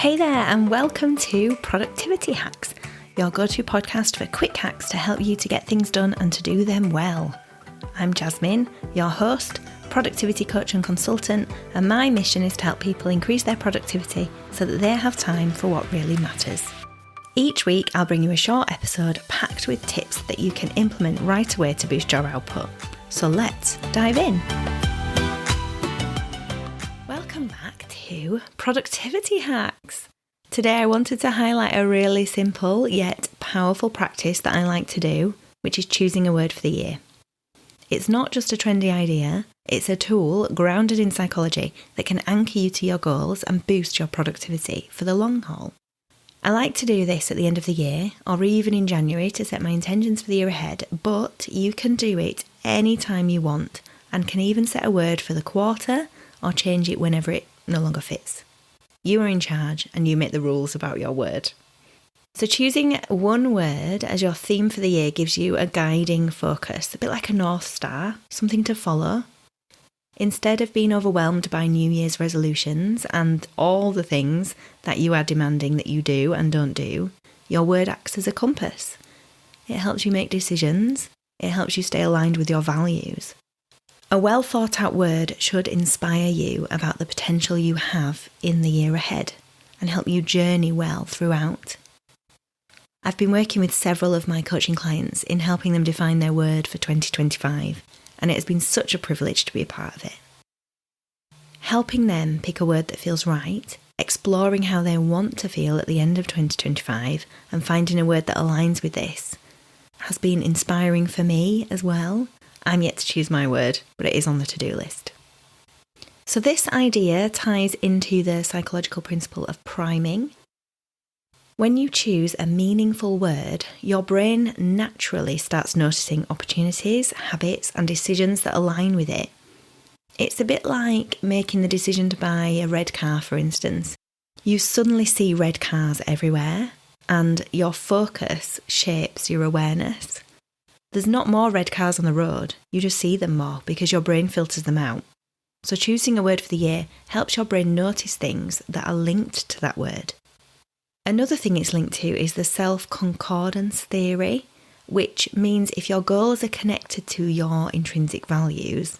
Hey there, and welcome to Productivity Hacks, your go-to podcast for quick hacks to help you to get things done and to do them well. I'm Jasmine, your host, productivity coach and consultant, and my mission is to help people increase their productivity so that they have time for what really matters. Each week, I'll bring you a short episode packed with tips that you can implement right away to boost your output. So let's dive in. Welcome back to Productivity Hacks. Today I wanted to highlight a really simple yet powerful practice that I like to do, which is choosing a word for the year. It's not just a trendy idea, it's a tool grounded in psychology that can anchor you to your goals and boost your productivity for the long haul. I like to do this at the end of the year or even in January to set my intentions for the year ahead, but you can do it anytime you want and can even set a word for the quarter or change it whenever it no longer fits. You are in charge and you make the rules about your word. So choosing one word as your theme for the year gives you a guiding focus, a bit like a North Star, something to follow. Instead of being overwhelmed by New Year's resolutions and all the things that you are demanding that you do and don't do, your word acts as a compass. It helps you make decisions. It helps you stay aligned with your values. A well thought out word should inspire you about the potential you have in the year ahead and help you journey well throughout. I've been working with several of my coaching clients in helping them define their word for 2025, and it has been such a privilege to be a part of it. Helping them pick a word that feels right, exploring how they want to feel at the end of 2025 and finding a word that aligns with this has been inspiring for me as well. I'm yet to choose my word, but it is on the to-do list. So this idea ties into the psychological principle of priming. When you choose a meaningful word, your brain naturally starts noticing opportunities, habits, and decisions that align with it. It's a bit like making the decision to buy a red car, for instance. You suddenly see red cars everywhere, and your focus shapes your awareness. There's not more red cars on the road, you just see them more because your brain filters them out. So choosing a word for the year helps your brain notice things that are linked to that word. Another thing it's linked to is the self-concordance theory, which means if your goals are connected to your intrinsic values,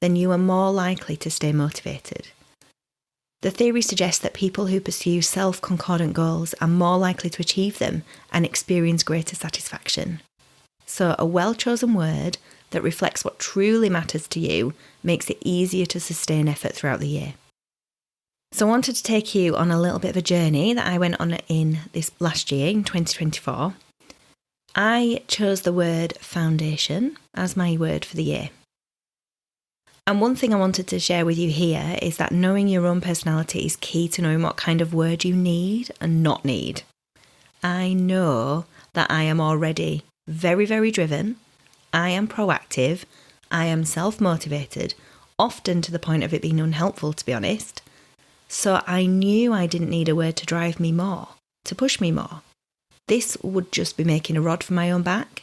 then you are more likely to stay motivated. The theory suggests that people who pursue self-concordant goals are more likely to achieve them and experience greater satisfaction. So a well-chosen word that reflects what truly matters to you makes it easier to sustain effort throughout the year. So I wanted to take you on a little bit of a journey that I went on in this last year, in 2024. I chose the word foundation as my word for the year. And one thing I wanted to share with you here is that knowing your own personality is key to knowing what kind of word you need and not need. I know that I am already very, very driven. I am proactive. I am self-motivated, often to the point of it being unhelpful, to be honest. So I knew I didn't need a word to drive me more, to push me more. This would just be making a rod for my own back.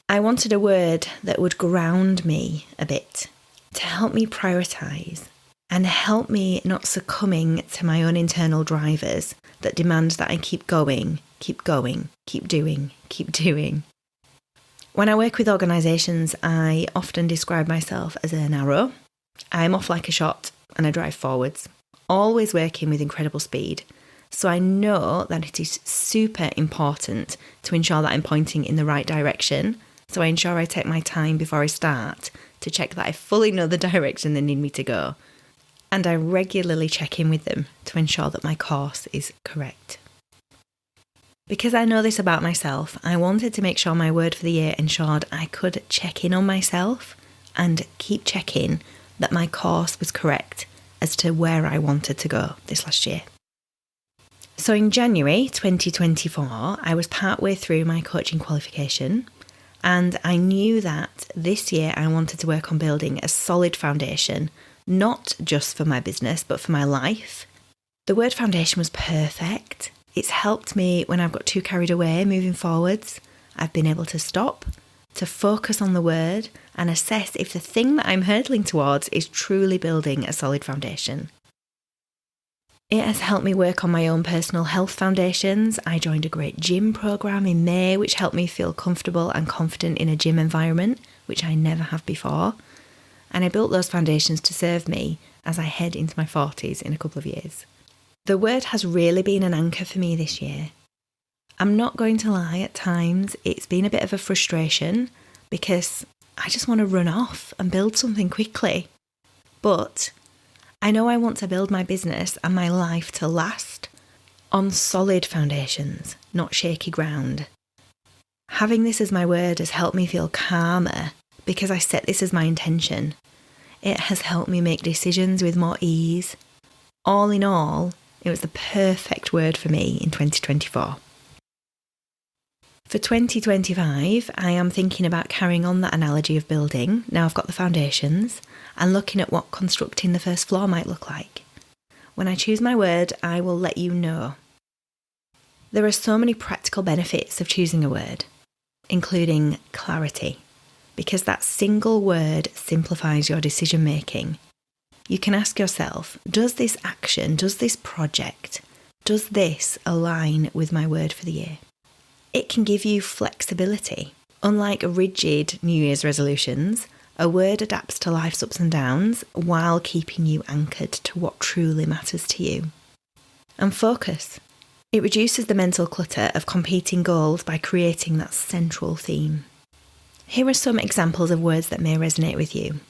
I wanted a word that would ground me a bit, to help me prioritise and help me not succumbing to my own internal drivers that demand that I keep going, keep doing. When I work with organisations, I often describe myself as an arrow. I'm off like a shot and I drive forwards, always working with incredible speed. So I know that it is super important to ensure that I'm pointing in the right direction. So I ensure I take my time before I start to check that I fully know the direction they need me to go. And I regularly check in with them to ensure that my course is correct. Because I know this about myself, I wanted to make sure my word for the year ensured I could check in on myself and keep checking that my course was correct as to where I wanted to go this last year. So in January 2024, I was partway through my coaching qualification, and I knew that this year I wanted to work on building a solid foundation, not just for my business, but for my life. The word foundation was perfect. It's helped me when I've got too carried away moving forwards. I've been able to stop, to focus on the word and assess if the thing that I'm hurtling towards is truly building a solid foundation. It has helped me work on my own personal health foundations. I joined a great gym program in May, which helped me feel comfortable and confident in a gym environment, which I never have before. And I built those foundations to serve me as I head into my 40s in a couple of years. The word has really been an anchor for me this year. I'm not going to lie, at times it's been a bit of a frustration because I just want to run off and build something quickly. But I know I want to build my business and my life to last on solid foundations, not shaky ground. Having this as my word has helped me feel calmer because I set this as my intention. It has helped me make decisions with more ease. All in all, it was the perfect word for me in 2024. For 2025, I am thinking about carrying on that analogy of building, now I've got the foundations, and looking at what constructing the first floor might look like. When I choose my word, I will let you know. There are so many practical benefits of choosing a word, including clarity, because that single word simplifies your decision making. You can ask yourself, does this action, does this project, does this align with my word for the year? It can give you flexibility. Unlike rigid New Year's resolutions, a word adapts to life's ups and downs while keeping you anchored to what truly matters to you. And focus. It reduces the mental clutter of competing goals by creating that central theme. Here are some examples of words that may resonate with you.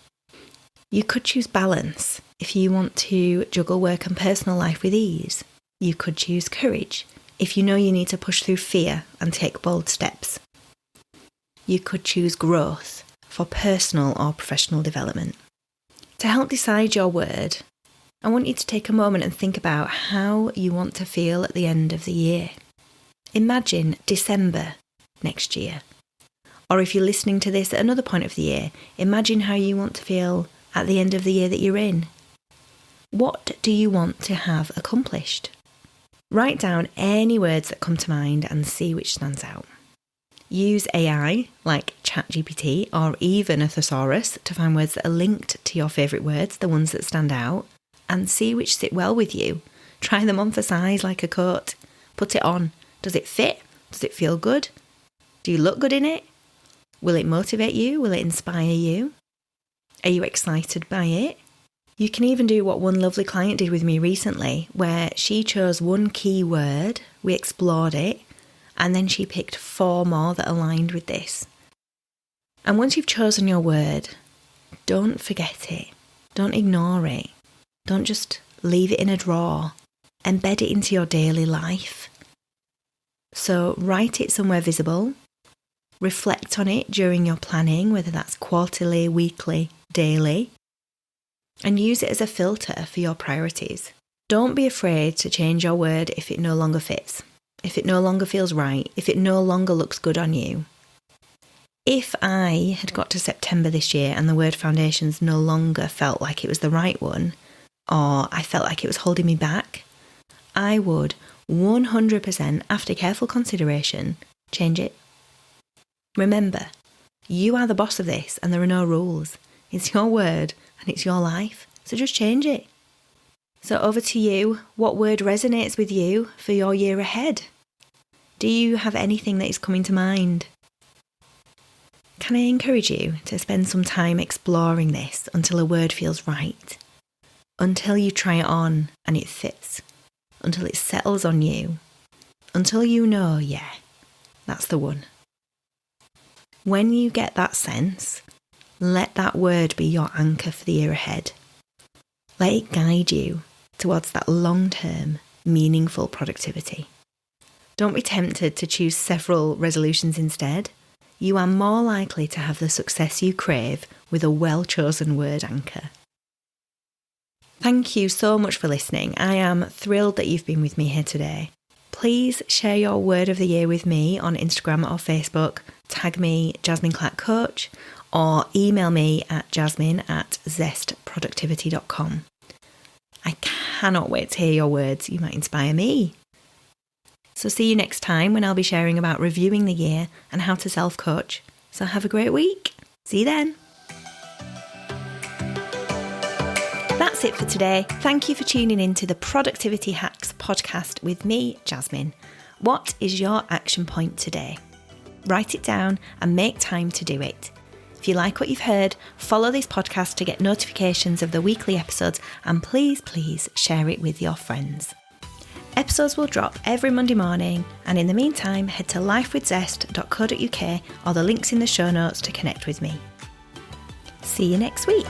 You could choose balance if you want to juggle work and personal life with ease. You could choose courage if you know you need to push through fear and take bold steps. You could choose growth for personal or professional development. To help decide your word, I want you to take a moment and think about how you want to feel at the end of the year. Imagine December next year. Or if you're listening to this at another point of the year, imagine how you want to feel at the end of the year that you're in. What do you want to have accomplished? Write down any words that come to mind and see which stands out. Use AI like ChatGPT or even a thesaurus to find words that are linked to your favourite words, the ones that stand out, and see which sit well with you. Try them on for size like a coat. Put it on. Does it fit? Does it feel good? Do you look good in it? Will it motivate you? Will it inspire you? Are you excited by it? You can even do what one lovely client did with me recently, where she chose one key word, we explored it, and then she picked 4 more that aligned with this. And once you've chosen your word, don't forget it. Don't ignore it. Don't just leave it in a drawer. Embed it into your daily life. So write it somewhere visible. Reflect on it during your planning, whether that's quarterly, weekly, daily, and use it as a filter for your priorities. Don't be afraid to change your word if it no longer fits, if it no longer feels right, if it no longer looks good on you. If I had got to September this year and the word foundations no longer felt like it was the right one, or I felt like it was holding me back, I would 100%, after careful consideration, change it. Remember, you are the boss of this and there are no rules. It's your word and it's your life, so just change it. So over to you. What word resonates with you for your year ahead? Do you have anything that is coming to mind? Can I encourage you to spend some time exploring this until a word feels right? Until you try it on and it fits? Until it settles on you? Until you know, yeah, that's the one. When you get that sense, let that word be your anchor for the year ahead. Let it guide you towards that long-term, meaningful productivity. Don't be tempted to choose several resolutions instead. You are more likely to have the success you crave with a well-chosen word anchor. Thank you so much for listening. I am thrilled that you've been with me here today. Please share your word of the year with me on Instagram or Facebook. Tag me, Jasmine Clark Coach, or email me at jasmine@zestproductivity.com. I cannot wait to hear your words. You might inspire me. So see you next time when I'll be sharing about reviewing the year and how to self-coach. So have a great week. See you then. That's That's it for today. Thank you for tuning in to the Productivity Hacks podcast with me, Jasmine. What is your action point today? Write it down and make time to do it. If you like what you've heard, follow this podcast to get notifications of the weekly episodes, and please share it with your friends. Episodes will drop every Monday morning, and in the meantime, head to lifewithzest.co.uk or the links in the show notes to connect with me. See you next week.